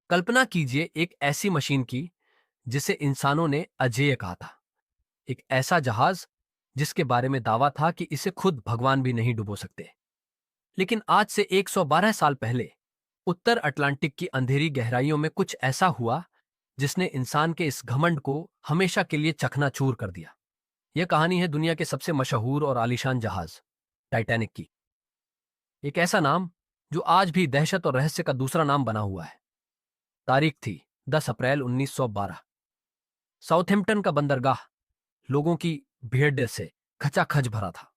कल्पना कीजिए एक ऐसी मशीन की जिसे इंसानों ने अजेय कहा था। एक ऐसा जहाज जिसके बारे में दावा था कि इसे खुद भगवान भी नहीं डुबो सकते। लेकिन आज से 112 साल पहले उत्तर अटलांटिक की अंधेरी गहराइयों में कुछ ऐसा हुआ जिसने इंसान के इस घमंड को हमेशा के लिए चकनाचूर कर दिया। यह कहानी है दुनिया के सबसे मशहूर और आलीशान जहाज टाइटैनिक की। एक ऐसा नाम जो आज भी दहशत और रहस्य का दूसरा नाम बना हुआ है। तारीख थी 10 अप्रैल 1912। साउथहैम्पटन का बंदरगाह लोगों की भीड़ से खचाखच भरा था।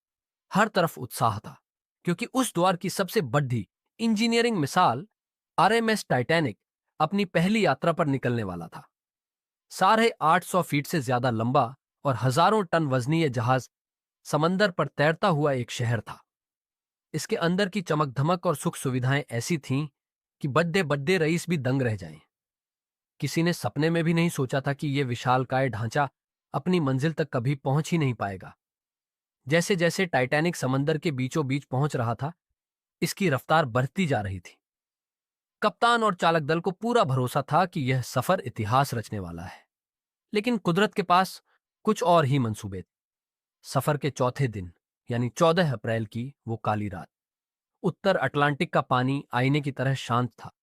हर तरफ उत्साह था क्योंकि उस द्वार की सबसे बड़ी इंजीनियरिंग मिसाल आरएमएस टाइटैनिक अपनी पहली यात्रा पर निकलने वाला था। 850 फीट से ज्यादा लंबा और हजारों टन वजनी यह जहाज समंदर पर तैरता हुआ एक शहर था। इसके अंदर की चमक धमक और सुख सुविधाएं ऐसी थीं कि बड्डे बड्डे रईस भी दंग रह जाएं। किसी ने सपने में भी नहीं सोचा था कि यह विशालकाय ढांचा अपनी मंजिल तक कभी पहुंच ही नहीं पाएगा। जैसे जैसे टाइटैनिक समंदर के बीचों बीच पहुंच रहा था, इसकी रफ्तार बढ़ती जा रही थी। कप्तान और चालक दल को पूरा भरोसा था कि यह सफर इतिहास रचने वाला है। लेकिन कुदरत के पास कुछ और ही मंसूबे थे। सफर के चौथे दिन यानी 14 अप्रैल की वो काली रात, उत्तर अटलांटिक का पानी आईने की तरह शांत था।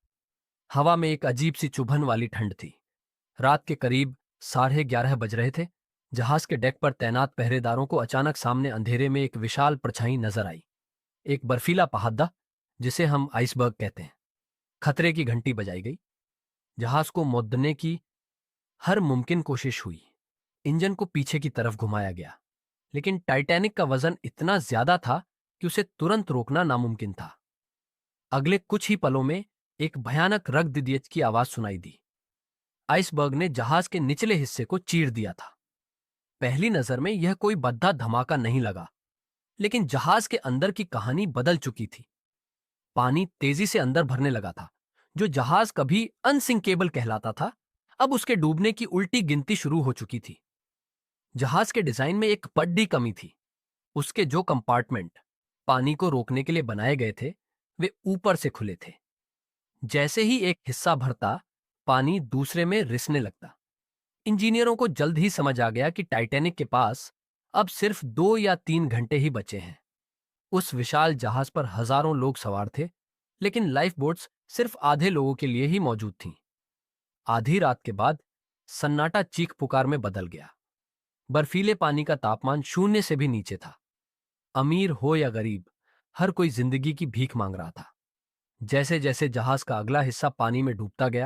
हवा में एक अजीब सी चुभन वाली ठंड थी। रात के करीब 11:30 बज रहे थे। जहाज के डेक पर तैनात पहरेदारों को अचानक सामने अंधेरे में एक विशाल परछाई नजर आई। एक बर्फीला पहाड़ा जिसे हम आइसबर्ग कहते हैं। खतरे की घंटी बजाई गई। जहाज को मोड़ने की हर मुमकिन कोशिश हुई। इंजन को पीछे की तरफ घुमाया गया, लेकिन टाइटैनिक का वजन इतना ज्यादा था कि उसे तुरंत रोकना नामुमकिन था। अगले कुछ ही पलों में एक भयानक रक्त की आवाज सुनाई दी। आइसबर्ग ने जहाज के निचले हिस्से को चीर दिया था। पहली नजर में यह कोई बद्दा धमाका नहीं लगा, लेकिन जहाज के अंदर की कहानी बदल चुकी थी। पानी तेजी से अंदर भरने लगा था। जो जहाज कभी अनसिंकेबल कहलाता था, अब उसके डूबने की उल्टी गिनती शुरू हो चुकी थी। जहाज के डिजाइन में एक बड़ी कमी थी। उसके जो कंपार्टमेंट पानी को रोकने के लिए बनाए गए थे, वे ऊपर से खुले थे। जैसे ही एक हिस्सा भरता, पानी दूसरे में रिसने लगता। इंजीनियरों को जल्द ही समझ आ गया कि टाइटैनिक के पास अब सिर्फ 2 या 3 घंटे ही बचे हैं। उस विशाल जहाज पर हजारों लोग सवार थे, लेकिन लाइफ बोट्स सिर्फ आधे लोगों के लिए ही मौजूद थीं। आधी रात के बाद सन्नाटा चीख पुकार में बदल गया। बर्फीले पानी का तापमान शून्य से भी नीचे था। अमीर हो या गरीब, हर कोई जिंदगी की भीख मांग रहा था। जैसे जैसे जहाज का अगला हिस्सा पानी में डूबता गया,